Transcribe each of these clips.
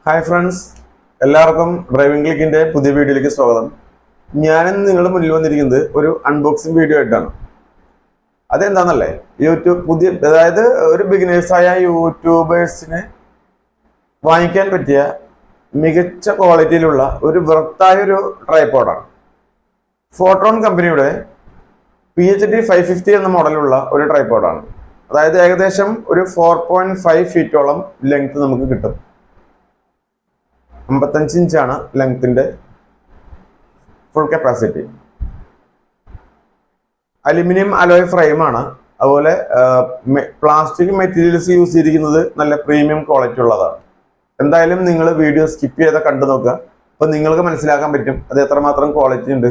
Hi friends, എല്ലാവർക്കും driving ക്ലിക്കിൻ്റെ പുതിയ വീഡിയോയിലേക്ക് സ്വാഗതം. ഞാനിന്ന് നിങ്ങളുടെ മുന്നിൽ വന്നിരിക്കുന്നത് ഒരു അൺബോക്സിങ് വീഡിയോ ആയിട്ടാണ്. അതെന്താണെന്നല്ലേ, അതായത് ഒരു ബിഗിനേഴ്സായ യൂട്യൂബേഴ്സിന് വാങ്ങിക്കാൻ പറ്റിയ മികച്ച ക്വാളിറ്റിയിലുള്ള ഒരു വൃത്തായൊരു ട്രൈപോഡാണ്. ഫോട്രോൺ കമ്പനിയുടെ PHT 550 എന്ന മോഡലുള്ള ഒരു ട്രൈപോഡാണ്. അതായത് ഏകദേശം ഒരു 4.5 ഫീറ്റോളം ലെങ്ത് നമുക്ക് കിട്ടും. 55 ഇഞ്ചാണ് ലെങ്ത്തിന്റെ ഫുൾ കപ്പാസിറ്റി. അലുമിനിയം അലോയ് ഫ്രെയിമാണ്. അതുപോലെ പ്ലാസ്റ്റിക് മെറ്റീരിയൽസ് യൂസ് ചെയ്തിരിക്കുന്നത് നല്ല പ്രീമിയം ക്വാളിറ്റി ഉള്ളതാണ്. എന്തായാലും നിങ്ങൾ വീഡിയോ സ്കിപ്പ് ചെയ്താൽ കണ്ടു നോക്കുക. അപ്പോൾ നിങ്ങൾക്ക് മനസ്സിലാക്കാൻ പറ്റും അത് എത്രമാത്രം ക്വാളിറ്റി ഉണ്ട്.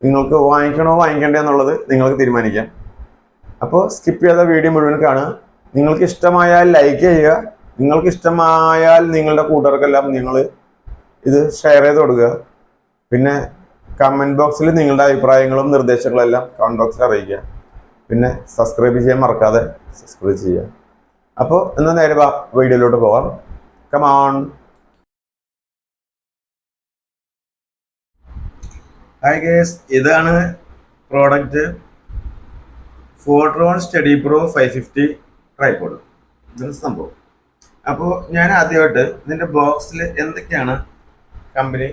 നിങ്ങൾക്ക് വാങ്ങിക്കണോ വാങ്ങിക്കണ്ടേ എന്നുള്ളത് നിങ്ങൾക്ക് തീരുമാനിക്കാം. അപ്പോൾ സ്കിപ്പ് ചെയ്ത വീഡിയോ മുഴുവൻ കാണുക. നിങ്ങൾക്ക് ഇഷ്ടമായാൽ ലൈക്ക് ചെയ്യുക. നിങ്ങൾക്ക് ഇഷ്ടമായാൽ നിങ്ങളുടെ കൂട്ടുകാർക്കെല്ലാം നിങ്ങൾ ഇത് ഷെയർ ചെയ്ത് കൊടുക്കുക. പിന്നെ കമൻറ്റ് ബോക്സിൽ നിങ്ങളുടെ അഭിപ്രായങ്ങളും നിർദ്ദേശങ്ങളും എല്ലാം കമൻറ്റ് ബോക്സിൽ അറിയിക്കുക. പിന്നെ സബ്സ്ക്രൈബ് ചെയ്യാൻ മറക്കാതെ സബ്സ്ക്രൈബ് ചെയ്യുക. അപ്പോൾ എന്നാൽ നേരെ വീഡിയോയിലോട്ട് പോകാം. കമോൺ. ഹായ് ഗേസ്, ഇതാണ് പ്രോഡക്റ്റ് ഫോട്രോൺ സ്റ്റഡി പ്രോ 550 ട്രൈപോഡ്. ഇതാണ് സംഭവം. അപ്പോൾ ഞാൻ ആദ്യമായിട്ട് ഇതിൻ്റെ ബോക്സിൽ എന്തൊക്കെയാണ് കമ്പനി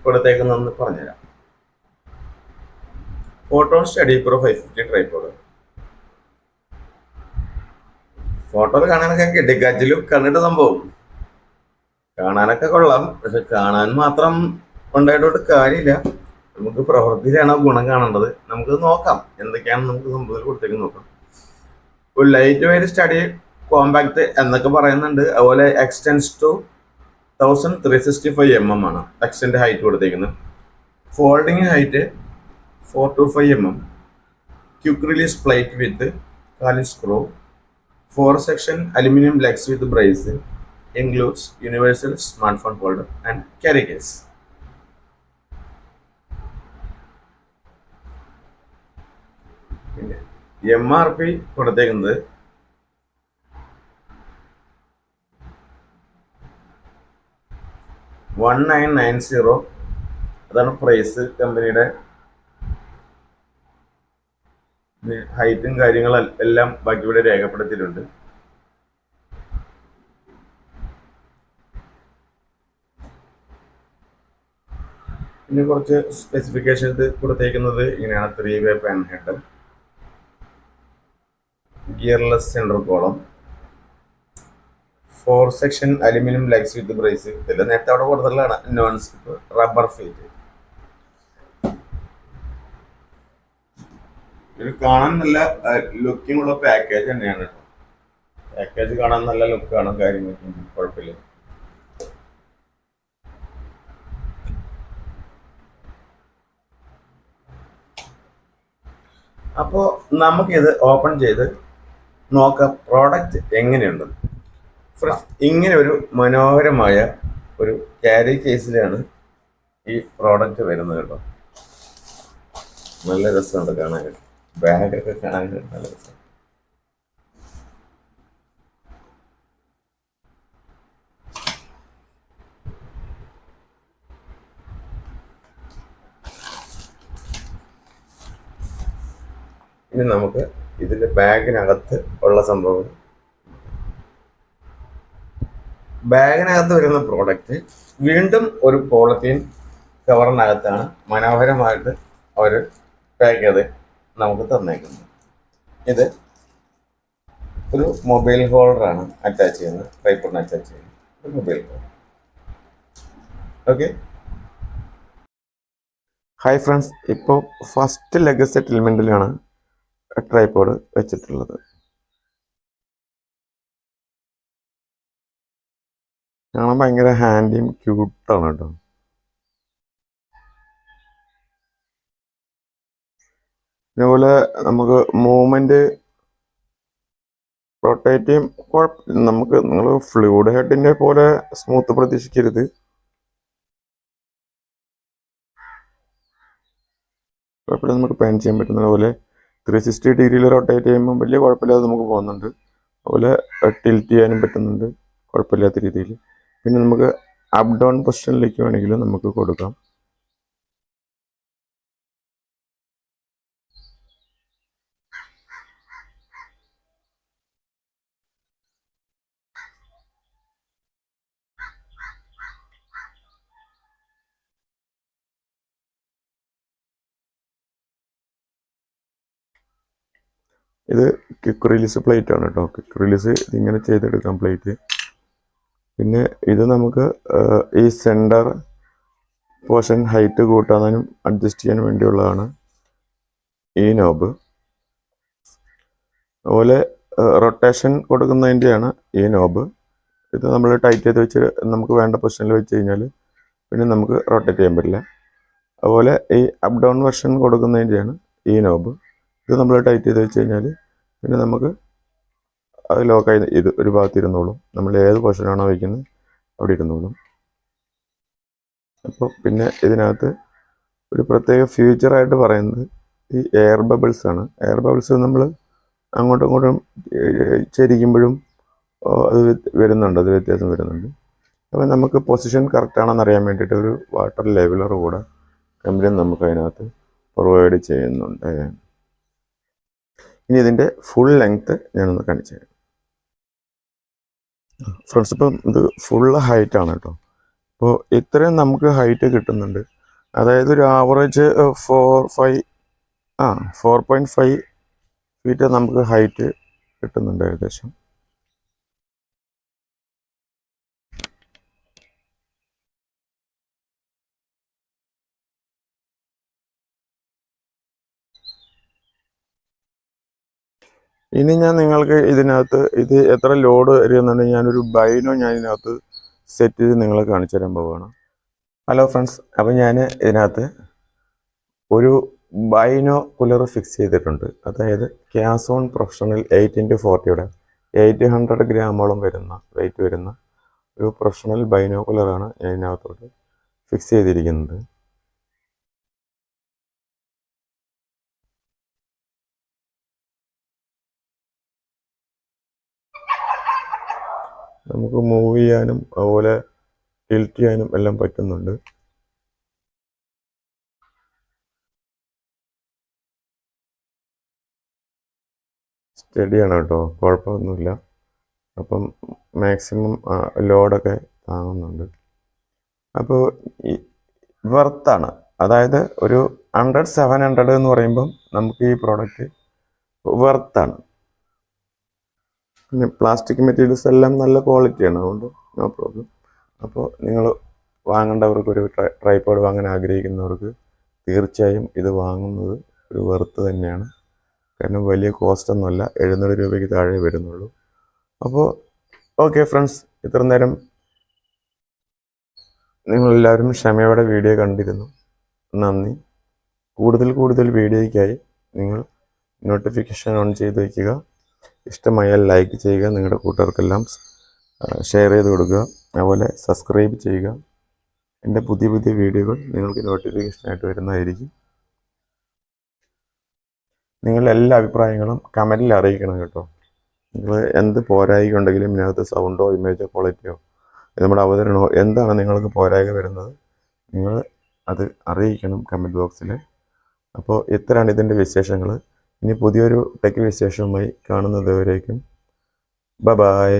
കൊടുത്തേക്കുന്നതെന്ന് പറഞ്ഞുതരാം. ഫോട്രോൺ സ്റ്റഡി പ്രോ 550 ട്രൈപോഡ്. ഫോട്ടോയിൽ കാണാനൊക്കെ കെട്ടിക്കാച്ചിലും കണ്ടിട്ട് സംഭവം കാണാനൊക്കെ കൊള്ളാം. പക്ഷെ കാണാൻ മാത്രം ഉണ്ടായിട്ടോട്ട് കാര്യമില്ല. നമുക്ക് പ്രവൃത്തിയിലാണ് ഗുണം കാണേണ്ടത്. നമുക്ക് നോക്കാം എന്തൊക്കെയാണ് നമുക്ക് സംഭവത്തിൽ കൊടുത്തേക്ക് നോക്കാം. ഒരു ലൈറ്റ് വെയിറ്റ് സ്റ്റഡി കോമ്പാക്ട് എന്നൊക്കെ പറയുന്നുണ്ട്. അതുപോലെ എക്സ്റ്റെൻസ് ടു 1365 mm ആണ് എക്സ്റ്റെൻഡ് ഹൈറ്റ് കൊടുത്തേക്കുന്നത്. Folding height 425 mm. Quick release plate with കാലിൻ screw. 4 section aluminium legs with brace. Includes universal smart phone holder and carry case. പിന്നെ MRP കൊടുത്തേക്കുന്നത് 1990. അതാണ് price. കമ്പനിയുടെ ഹൈറ്റും കാര്യങ്ങളും എല്ലാം ബാക്കി ഇവിടെ രേഖപ്പെടുത്തിയിട്ടുണ്ട്. പിന്നെ കുറച്ച് സ്പെസിഫിക്കേഷൻസ് കൊടുത്തേക്കുന്നത് ഇങ്ങനെയാണ്. 3-way pan head, gearless central column, 4 section aluminium legs with brace. ഇതെല്ലാം നേരത്തെ അവിടെ കൊടുത്തിട്ടുള്ളതാണ്. Non slip rubber feet. ഇത് കാണാൻ നല്ല ലുക്കിംഗ് ഉള്ള പാക്കേജ് തന്നെയാണ് കേട്ടോ. പാക്കേജ് കാണാൻ നല്ല ലുക്കാണ്. കാര്യങ്ങളൊക്കെ കുഴപ്പമില്ല. അപ്പോൾ നമുക്കിത് ഓപ്പൺ ചെയ്ത് നോക്കാം പ്രോഡക്റ്റ് എങ്ങനെയുണ്ട്. ഇങ്ങനെ ഒരു മനോഹരമായ ഒരു ക്യാരി കേസിലാണ് ഈ പ്രോഡക്റ്റ് വരുന്നത് കേട്ടോ. നല്ല രസമുണ്ട് കാണാനായിട്ട്. ബാഗൊക്കെ കാണാനായിട്ട് നല്ല രസം. ഇനി നമുക്ക് ഇതിൻ്റെ ബാഗിനകത്ത് ഉള്ള സംഭവം. ബാഗിനകത്ത് വരുന്ന പ്രോഡക്റ്റ് വീണ്ടും ഒരു പോളിത്തീൻ കവറിനകത്താണ് മനോഹരമായിട്ട് അവർ പാക്ക് ചെയ്ത് നമുക്ക് തന്നേക്കുന്നത്. ഇത് ഒരു മൊബൈൽ ഹോൾഡറാണ് അറ്റാച്ച് ചെയ്യുന്നത്. ട്രൈപോഡിന് അറ്റാച്ച് ചെയ്യുന്നത് ഒരു mobile holder. Okay. Hi friends, ഇപ്പോൾ ഫസ്റ്റ് ലെഗ് സെറ്റിൽമെൻറ്റിലാണ് ട്രൈപോഡ് വെച്ചിട്ടുള്ളത്. കാണാൻ ഭയങ്കര ഹാൻഡിയും ക്യൂട്ടാണ് കേട്ടോ. അതുപോലെ നമുക്ക് മൂവ്മെന്റ് റൊട്ടേറ്റ് ചെയ്യും. നമുക്ക് നിങ്ങൾ ഫ്ലൂയിഡ് ഹെഡിന്റെ പോലെ സ്മൂത്ത് പ്രതീക്ഷിക്കരുത്. കുഴപ്പമില്ല, നമുക്ക് പാൻ ചെയ്യാൻ പറ്റുന്ന പോലെ 360 ഡിഗ്രിയിൽ റൊട്ടേറ്റ് ചെയ്യുമ്പോൾ വലിയ കുഴപ്പമില്ലാതെ നമുക്ക് പോകുന്നുണ്ട്. അതുപോലെ ടിൽറ്റ് ചെയ്യാനും പറ്റുന്നുണ്ട്. കുഴപ്പമില്ലാത്ത രീതിയിൽ. പിന്നെ നമുക്ക് അപ്പ് ഡൗൺ പൊസിഷനിലേക്ക് വേണമെങ്കിലും നമുക്ക് കൊടുക്കാം. ഇത് ക്വിക്ക് റിലീസ് പ്ലേറ്റ് ആണ് കേട്ടോ. ക്വിക്ക് റിലീസ് ഇതിങ്ങനെ ചെയ്തെടുക്കാം പ്ലേറ്റ്. പിന്നെ ഇത് നമുക്ക് ഈ സെൻറ്റർ പോർഷൻ ഹൈറ്റ് കൂട്ടാനും അഡ്ജസ്റ്റ് ചെയ്യാൻ വേണ്ടിയുള്ളതാണ് ഈ നോബ്. അതുപോലെ റൊട്ടേഷൻ കൊടുക്കുന്നതിൻ്റെയാണ് ഈ നോബ്. ഇത് നമ്മൾ ടൈറ്റ് ചെയ്ത് വെച്ച് നമുക്ക് വേണ്ട പൊസിഷനിൽ വെച്ച് കഴിഞ്ഞാൽ പിന്നെ നമുക്ക് റൊട്ടേറ്റ് ചെയ്യാൻ പറ്റില്ല. അതുപോലെ ഈ അപ്പ് ഡൗൺ വെർഷൻ കൊടുക്കുന്നതിൻ്റെയാണ് ഈ നോബ്. ഇത് നമ്മൾ ടൈറ്റ് ചെയ്ത് വെച്ച് കഴിഞ്ഞാൽ പിന്നെ നമുക്ക് അത് ലോക്കായി ഇത് ഒരു ഭാഗത്ത് ഇരുന്നോളും. നമ്മൾ ഏത് പൊസിഷനാണോ വയ്ക്കുന്നത് അവിടെ ഇരുന്നോളും. അപ്പോൾ പിന്നെ ഇതിനകത്ത് ഒരു പ്രത്യേക ഫീച്ചറായിട്ട് പറയുന്നത് ഈ എയർ ബബിൾസ് ആണ്. എയർ ബബിൾസ് നമ്മൾ അങ്ങോട്ടും ഇങ്ങോട്ടും ചരിക്കുമ്പോഴും അത് വരുന്നുണ്ട്, അത് വ്യത്യാസം വരുന്നുണ്ട്. അപ്പോൾ നമുക്ക് പൊസിഷൻ കറക്റ്റാണെന്ന് അറിയാൻ വേണ്ടിയിട്ട് ഒരു വാട്ടർ ലെവലർ കൂടെ കമ്പനി നമുക്ക് അതിനകത്ത് പ്രൊവൈഡ് ചെയ്യുന്നുണ്ട്. ഇനി ഇതിൻ്റെ ഫുൾ ലെങ്ത്ത് ഞാനൊന്ന് കാണിച്ചു തരാം ഫ്രണ്ട്സ്. ഇപ്പം ഇത് ഫുള്ള് ഹൈറ്റാണ് കേട്ടോ. അപ്പോൾ ഇത്രയും നമുക്ക് ഹൈറ്റ് കിട്ടുന്നുണ്ട്. അതായത് ഒരു ആവറേജ് 4.5 ഫീറ്റ് നമുക്ക് ഹൈറ്റ് കിട്ടുന്നുണ്ട് ഏകദേശം. ഇനി ഞാൻ നിങ്ങൾക്ക് ഇതിനകത്ത് ഇത് എത്ര ലോഡ് വരുന്നുണ്ടെങ്കിൽ ഞാനൊരു ബൈനോ ഞാൻ ഇതിനകത്ത് സെറ്റ് ചെയ്ത് നിങ്ങളെ കാണിച്ചു തരാൻ പോവുകയാണ്. ഹലോ ഫ്രണ്ട്സ്, അപ്പോൾ ഞാൻ ഇതിനകത്ത് ഒരു ബൈനോക്കുലർ ഫിക്സ് ചെയ്തിട്ടുണ്ട്. അതായത് ക്യാസോൺ പ്രൊഫഷണൽ 8x40 800 ഗ്രാമോളം വെയിറ്റ് വരുന്ന ഒരു പ്രൊഫഷണൽ ബൈനോക്കുലറാണ് ഞാൻ ഇതിനകത്തോട്ട് ഫിക്സ് ചെയ്തിരിക്കുന്നത്. നമുക്ക് മൂവ് ചെയ്യാനും അതുപോലെ ടിൽറ്റ് ചെയ്യാനും എല്ലാം പറ്റുന്നുണ്ട്. സ്റ്റഡിയാണ് കേട്ടോ, കുഴപ്പമൊന്നുമില്ല. അപ്പം മാക്സിമം ലോഡൊക്കെ താങ്ങുന്നുണ്ട്. അപ്പോൾ ഈ വെർത്താണ്, അതായത് ഒരു 700 എന്ന് പറയുമ്പം നമുക്ക് ഈ പ്രോഡക്റ്റ് വെർത്താണ്. പിന്നെ പ്ലാസ്റ്റിക് മെറ്റീരിയൽസ് എല്ലാം നല്ല ക്വാളിറ്റിയാണ്, അതുകൊണ്ട് നോ പ്രോബ്ലം. അപ്പോൾ നിങ്ങൾ വാങ്ങേണ്ടവർക്ക്, ഒരു ട്രൈപോഡ് വാങ്ങാൻ ആഗ്രഹിക്കുന്നവർക്ക് തീർച്ചയായും ഇത് വാങ്ങുന്നത് ഒരു വെർത്ത് തന്നെയാണ്. കാരണം വലിയ കോസ്റ്റൊന്നുമല്ല, 700 രൂപയ്ക്ക് താഴെ വരുന്നുള്ളൂ. അപ്പോൾ ഓക്കെ ഫ്രണ്ട്സ്, ഇത്ര നേരം നിങ്ങളെല്ലാവരും ക്ഷമയോടെ വീഡിയോ കണ്ടിരുന്നു. നന്ദി. കൂടുതൽ വീഡിയോയ്ക്കായി നിങ്ങൾ നോട്ടിഫിക്കേഷൻ ഓൺ ചെയ്ത് വയ്ക്കുക. ഇഷ്ടമായാൽ ലൈക്ക് ചെയ്യുക, നിങ്ങളുടെ കൂട്ടുകാർക്കെല്ലാം ഷെയർ ചെയ്ത് കൊടുക്കുക. അതുപോലെ സബ്സ്ക്രൈബ് ചെയ്യുക. എൻ്റെ പുതിയ വീഡിയോകൾ നിങ്ങൾക്ക് നോട്ടിഫിക്കേഷനായിട്ട് വരുന്നതായിരിക്കും. നിങ്ങളുടെ എല്ലാ അഭിപ്രായങ്ങളും കമൻറ്റിൽ അറിയിക്കണം കേട്ടോ. നിങ്ങൾ എന്ത് പോരായ്ക ഉണ്ടെങ്കിലും ഇതിനകത്ത് സൗണ്ടോ ഇമേജോ ക്വാളിറ്റിയോ നമ്മുടെ അവതരണമോ എന്താണ് നിങ്ങൾക്ക് പോരായ്ക വരുന്നത്, നിങ്ങൾ അത് അറിയിക്കണം കമൻറ്റ് ബോക്സിൽ. അപ്പോൾ ഇത്രയാണ് ഇതിൻ്റെ വിശേഷങ്ങൾ. ഇനി പുതിയൊരു ടെക് വിശേഷവുമായി കാണുന്നത് വരേക്കും ബൈ.